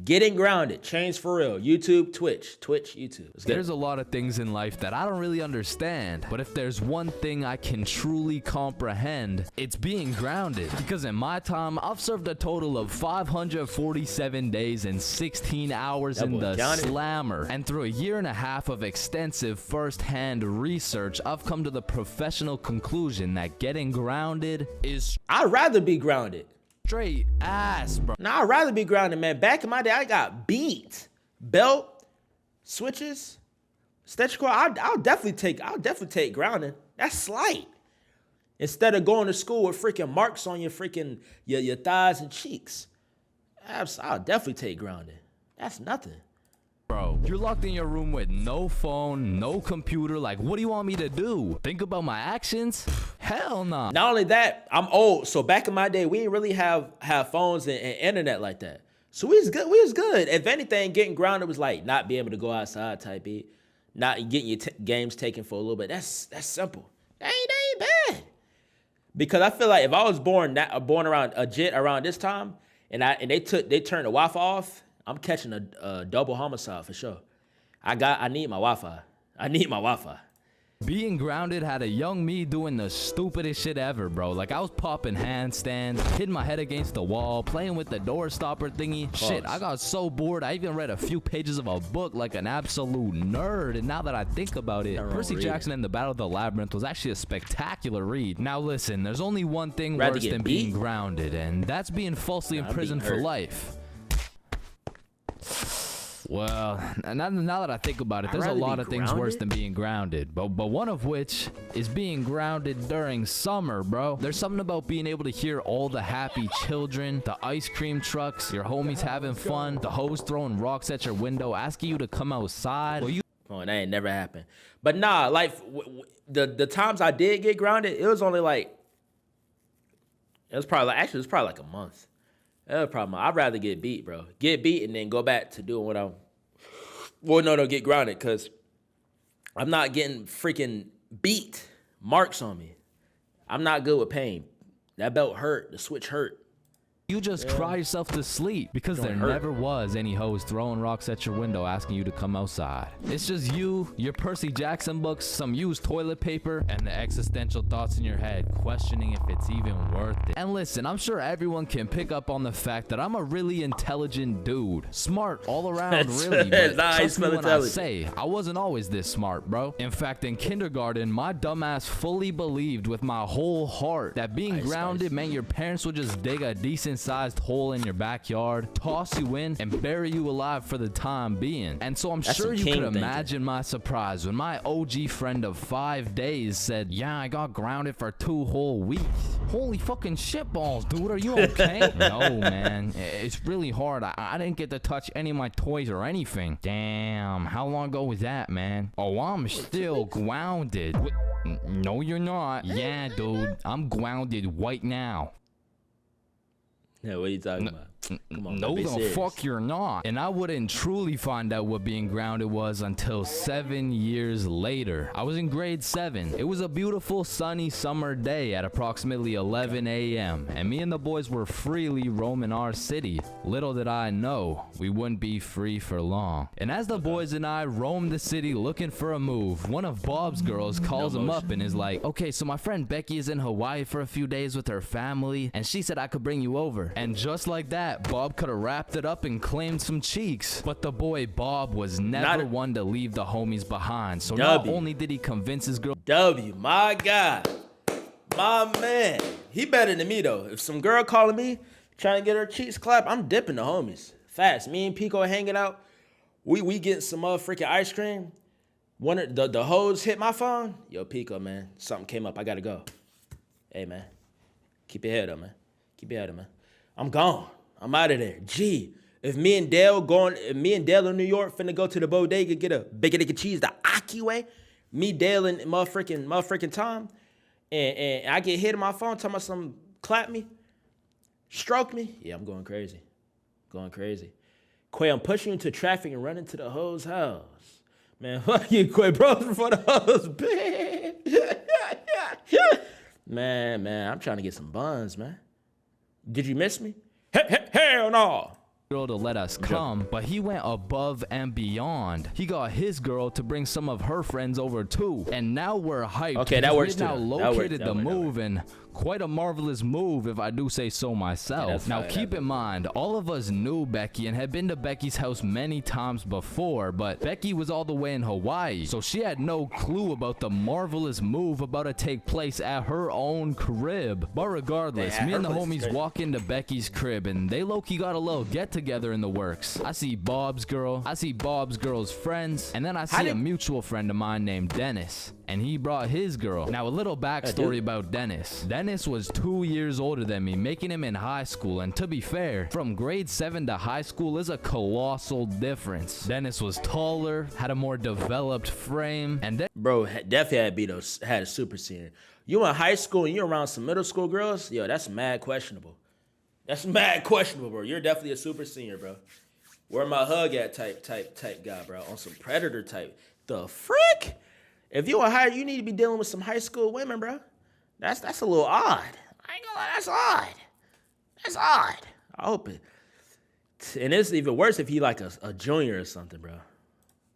Getting grounded. ChainsFr, YouTube, Twitch, YouTube. There's a lot of things in life that I don't really understand, but if there's one thing I can truly comprehend, it's being grounded. Because in my time, I've served a total of 547 days and 16 hours in the slammer. And through a year and a half of extensive first-hand research, I've come to the professional conclusion that getting grounded is... I'd rather be grounded. Straight ass, bro. Nah, I'd rather be grounded, man. Back in my day, I got beat. Belt, switches, stretch cord. I'll definitely take grounding. That's slight. Instead of going to school with freaking marks on your freaking your thighs and cheeks. I'll definitely take grounding. That's nothing. Bro, you're locked in your room with no phone, no computer. Like, what do you want me to do? Think about my actions? Hell nah. Not only that, I'm old. So back in my day, we didn't really have phones and internet like that. So we was good. If anything, getting grounded was like not being able to go outside type beat. Not getting your games taken for a little bit. That's simple. That ain't bad. Because I feel like if I was born around around this time and they turned the Wi-Fi off, I'm catching a double homicide for sure. I need my Wi-Fi. Being grounded had a young me doing the stupidest shit ever, bro. Like, I was popping handstands, hitting my head against the wall, playing with the door stopper thingy. Pause. Shit, I got so bored, I even read a few pages of a book like an absolute nerd. And now that I think about it, Percy Jackson and the Battle of the Labyrinth was actually a spectacular read. Now listen, there's only one thing worse than being grounded, and that's being falsely imprisoned for life. Well, now that I think about it, there's a lot of things worse than being grounded, but one of which is being grounded during summer, bro. There's something about being able to hear all the happy children, the ice cream trucks, your homies having fun, the hoes throwing rocks at your window, asking you to come outside. Oh, that ain't never happened. But nah, like the times I did get grounded, it was only like, it was probably like a month. I'd rather get beat, bro. Get beat and then go back to doing what I'm... Well, no, get grounded, because I'm not getting freaking beat. Marks on me. I'm not good with pain. That belt hurt. The switch hurt. You just cry yourself to sleep because there never was any hoes throwing rocks at your window asking you to come outside. It's just you, your Percy Jackson books, some used toilet paper, and the existential thoughts in your head questioning if it's even worth it. And listen, I'm sure everyone can pick up on the fact that I'm a really intelligent dude. Smart all around, really, but trust me when I say, I wasn't always this smart, bro. In fact, in kindergarten, my dumbass fully believed with my whole heart that being grounded meant your parents would just dig a decent sized hole in your backyard, toss you in, and bury you alive for the time being. And so I'm sure you could imagine my surprise when my OG friend of 5 days said, yeah, I got grounded for 2 whole weeks. Holy fucking shitballs, dude, are you okay? No, man, it's really hard. I didn't get to touch any of my toys or anything. Damn, how long ago was that, man? Oh, I'm still grounded. No, you're not. Yeah, dude, I'm grounded right now. Yeah, what are you talking about? Come on, no, the fuck you're not. And I wouldn't truly find out what being grounded was until 7 years later. I was in grade 7. It was a beautiful sunny summer day at approximately 11 a.m. and me and the boys were freely roaming our city. Little did I know we wouldn't be free for long. And as the boys and I roamed the city looking for a move, one of Bob's girls calls him up and is like, okay, so my friend Becky is in Hawaii for a few days with her family and she said I could bring you over. And just like that, Bob could have wrapped it up and claimed some cheeks. But the boy Bob was never one to leave the homies behind. So not only did he convince his girl... My God. My man. He better than me, though. If some girl calling me, trying to get her cheeks clapped, I'm dipping the homies. Fast. Me and Pico hanging out. We getting some motherfucking ice cream. One of the hoes hit my phone. Yo, Pico, man. Something came up. I got to go. Hey, man. Keep your head up, man. Keep your head up, man. I'm gone. I'm out of there. Gee, if me and Dale in New York finna go to the bodega, get a bacon cheese the Aki way, me, Dale, and motherfucking Tom, and I get hit on my phone, talking about something, clap me, stroke me. Yeah, I'm going crazy. Quay, I'm pushing you into traffic and running to the hoe's house. Man, fuck you, Quay, bro, before the hoes, bitch. Man, I'm trying to get some buns, man. Did you miss me? Hell no. girl to let us come, but he went above and beyond. He got his girl to bring some of her friends over too, and now we're hyped. Okay, that works too. Now located the move, and quite a marvelous move if I do say so myself. Now keep in mind, all of us knew Becky and had been to Becky's house many times before, but Becky was all the way in Hawaii, so she had no clue about the marvelous move about to take place at her own crib. But regardless, me and the homies walk into Becky's crib, and they low-key got a little get-together in the works. I see Bob's girl, I see Bob's girl's friends, and then I see a mutual friend of mine named Dennis, and he brought his girl. Now a little backstory about Dennis. Dennis was 2 years older than me, making him in high school, and to be fair, from grade 7 to high school is a colossal difference. Dennis was taller, had a more developed frame, and bro, definitely had a super senior. You in high school and you're around some middle school girls, yo, that's mad questionable. That's mad questionable, bro. You're definitely a super senior, bro. Where my hug at type guy, bro. On some predator type. The frick? If you are higher, you need to be dealing with some high school women, bro. That's a little odd. I ain't gonna lie, that's odd. That's odd. I hope it. And it's even worse if he like a junior or something, bro.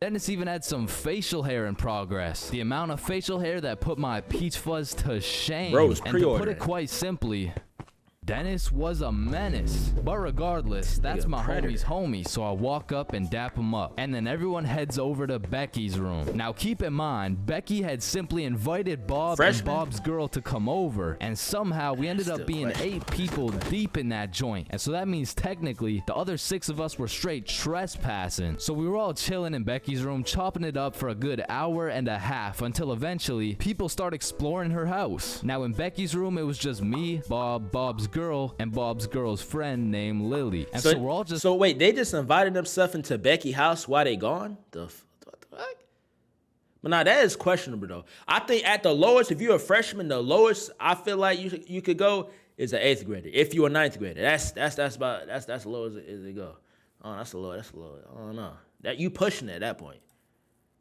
Dennis even had some facial hair in progress. The amount of facial hair that put my peach fuzz to shame. Bro, it's and to pre-ordered. put it quite simply, Dennis was a menace. But regardless, that's my homie's homie, so I walk up and dap him up. And then everyone heads over to Becky's room. Now keep in mind, Becky had simply invited Bob and Bob's girl to come over, and somehow we ended up being 8 people deep in that joint. And so that means technically the other 6 of us were straight trespassing. So we were all chilling in Becky's room, chopping it up for a good hour and a half until eventually people start exploring her house. Now in Becky's room, it was just me, Bob's girl, and Bob's girl's friend named Lily. And so we're all just... So wait, they just invited themselves into Becky's house while they gone? What the fuck? But nah, that is questionable though. I think at the lowest, if you're a freshman, the lowest I feel like you could go is an 8th grader. If you're a 9th grader, that's the lowest it go. Oh, that's a low. I don't know. That you pushing it at that point.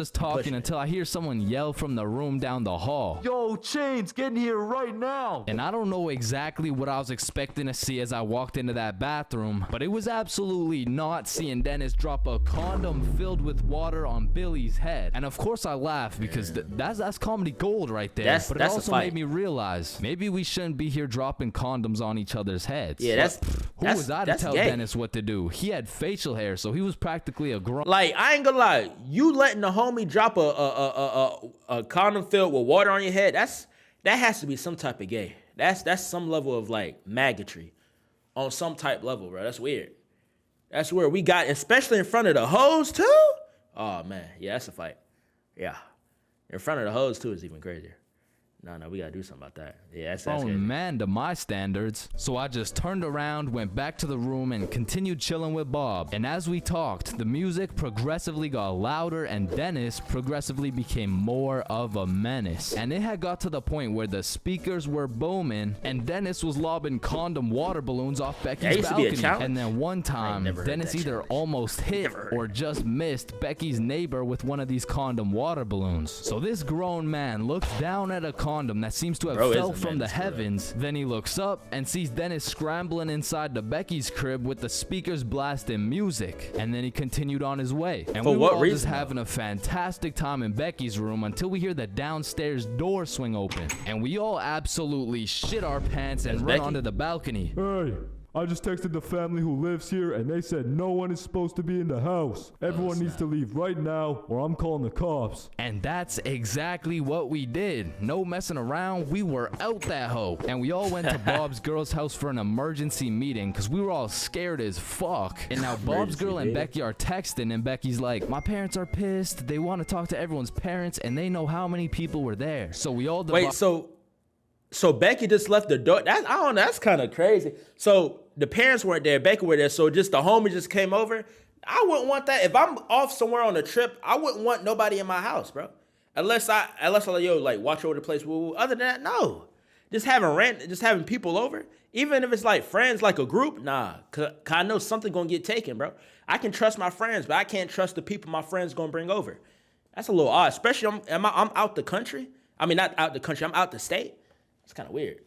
Just talking until I hear someone yell from the room down the hall. Yo, Chains, get in here right now. And I don't know exactly what I was expecting to see as I walked into that bathroom, but it was absolutely not seeing Dennis drop a condom filled with water on Billy's head. And of course I laughed because that's comedy gold right there. But it also made me realize maybe we shouldn't be here dropping condoms on each other's heads. Yeah, who was I to tell Dennis what to do? He had facial hair, so he was practically a grown... Like, I ain't gonna lie, you letting the homie drop a condom filled with water on your head, that has to be some type of gay. That's some level of like maggotry on some type level, bro. That's weird. That's where we got, especially in front of the hoes too. Oh man, yeah, that's a fight. Yeah, in front of the hoes too is even crazier. No, we gotta do something about that. Yeah, that's crazy. Man to my standards. So I just turned around, went back to the room, and continued chilling with Bob. And as we talked, the music progressively got louder, and Dennis progressively became more of a menace. And it had got to the point where the speakers were booming, and Dennis was lobbing condom water balloons off Becky's balcony. And then one time, Dennis either almost hit or just missed Becky's neighbor with one of these condom water balloons. So this grown man looks down at a condom that seems to have fell from the heavens. Then he looks up and sees Dennis scrambling inside the Becky's crib with the speakers blasting music. And then he continued on his way. And we were all just having a fantastic time in Becky's room until we hear the downstairs door swing open. And we all absolutely shit our pants and run onto the balcony. Hey! I just texted the family who lives here and they said no one is supposed to be in the house. Everyone needs to leave right now or I'm calling the cops. And that's exactly what we did. No messing around, we were out that hoe. And we all went to Bob's girl's house for an emergency meeting because we were all scared as fuck. And now Bob's girl and Becky are texting and Becky's like, my parents are pissed. They want to talk to everyone's parents and they know how many people were there. So we all... Wait, so Becky just left the door. I don't know. That's kind of crazy. So the parents weren't there. Becky were there. So just the homie just came over. I wouldn't want that. If I'm off somewhere on a trip, I wouldn't want nobody in my house, bro. Unless I like watch over the place. Other than that, no. Just having people over, even if it's like friends, like a group, nah. Cause I know something gonna get taken, bro. I can trust my friends, but I can't trust the people my friends gonna bring over. That's a little odd. Especially I'm out the country. I mean, not out the country. I'm out the state. It's kind of weird.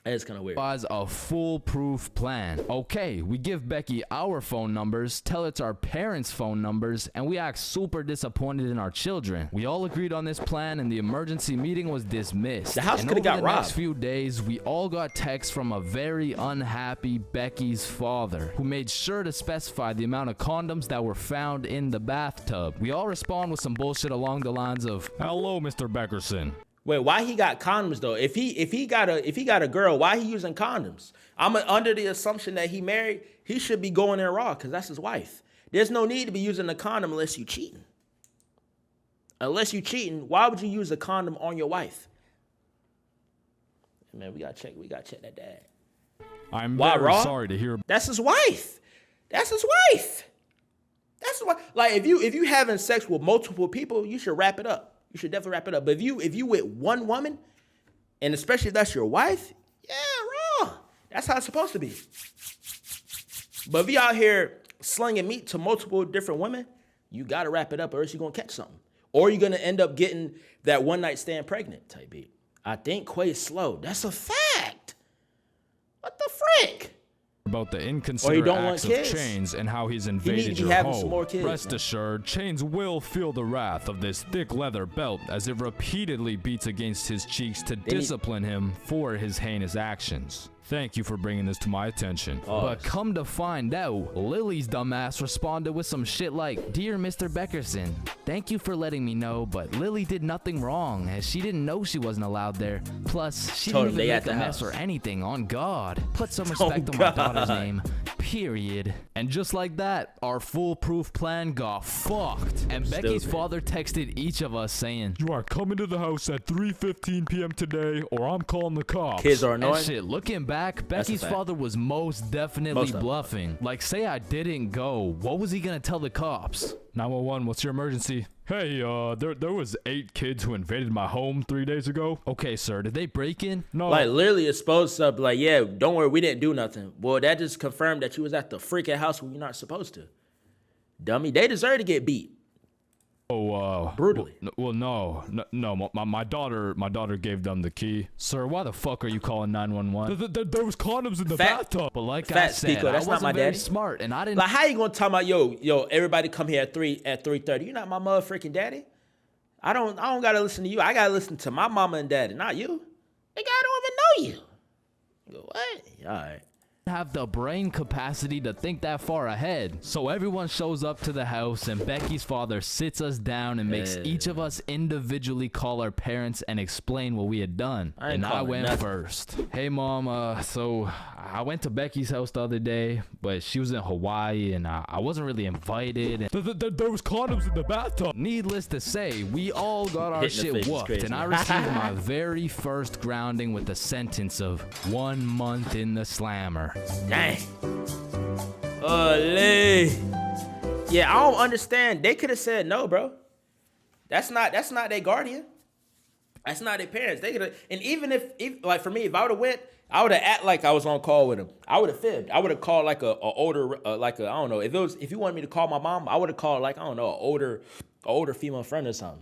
It's kind of weird. As a foolproof plan. Okay, we give Becky our phone numbers, tell it's our parents' phone numbers, and we act super disappointed in our children. We all agreed on this plan, and the emergency meeting was dismissed. The house and could have got over the robbed. next few days, we all got texts from a very unhappy Becky's father, who made sure to specify the amount of condoms that were found in the bathtub. We all respond with some bullshit along the lines of, "Hello, Mr. Beckerson. Wait, why he got condoms though? If he got a girl, why he using condoms? I'm under the assumption that he married. He should be going in raw because that's his wife. There's no need to be using a condom unless you cheating. Unless you cheating, why would you use a condom on your wife? Man, we gotta check that dad. I'm Why, very raw? sorry to hear." That's his wife. That's his wife. That's his wife. Like if you having sex with multiple people, you should wrap it up. You should definitely wrap it up. But if you with one woman, and especially if that's your wife, yeah, raw. That's how it's supposed to be. But if you out here slinging meat to multiple different women, you gotta wrap it up, or else you're gonna catch something, or you're gonna end up getting that one night stand pregnant type beat. I think Quay's slow. That's a fact. What the frick? About the inconsiderate don't want acts of kids. Chains and how he's need invaded to be your having some home. more kids, Rest man. assured, Chains will feel the wrath of this thick leather belt as it repeatedly beats against his cheeks to discipline him for his heinous actions. Thank you for bringing this to my attention. But come to find out, Lily's dumbass responded with some shit like, "Dear Mr. Beckerson, thank you for letting me know, but Lily did nothing wrong as she didn't know she wasn't allowed there. Plus, she Told didn't him even they make at a the mess house. or anything, on God. Put some respect on my God. daughter's name. Period." And just like that, our foolproof plan got fucked. And Becky's Stupid. father texted each of us saying, You are coming to the house at 3:15 p.m. today, or I'm calling the cops. Kids are and annoying. shit, looking back, Becky's fact. father was most definitely Most of them. bluffing. Like, say I didn't go, what was he gonna tell the cops? 911, what's your emergency? Hey, there was 8 kids who invaded my home 3 days ago. Okay, sir, did they break in? No, Like literally it's supposed to be like, yeah, don't worry, we didn't do nothing. Well, that just confirmed that you was at the freaking house when you're not supposed to. Dummy, they deserve to get beat. Brutally. no. My daughter gave them the key. Sir, why the fuck are you calling 911? There was condoms in the Fat- bathtub. But like I Fat said, Pico, that's I not wasn't my very daddy. smart, and I didn't. Like how you gonna talk about yo, everybody come here at 3:30? You're not my motherfucking daddy. I don't gotta listen to you. I gotta listen to my mama and daddy, not you. Nigga, I don't even know you. Go, what? All right. Have the brain capacity to think that far ahead. So everyone shows up to the house and Becky's father sits us down and makes each of us individually call our parents and explain what we had done. I ain't And I calling went nothing. first. Hey mom, so I went to Becky's house the other day, but she was in Hawaii and I wasn't really invited. And There was condoms in the bathtub. needless to say, we all got our Hitting the shit face is whooped, crazy. and I received my very first grounding with the sentence of 1 month in the slammer. Dang. Holy. Yeah, I don't understand. They could have said no, bro. That's not their guardian. That's not their parents. They could have, and even if like for me, if I would have went, I would have act like I was on call with him. I would have fibbed. I would have called like a older, I don't know. If you wanted me to call my mom, I would have called like, I don't know, an older female friend or something.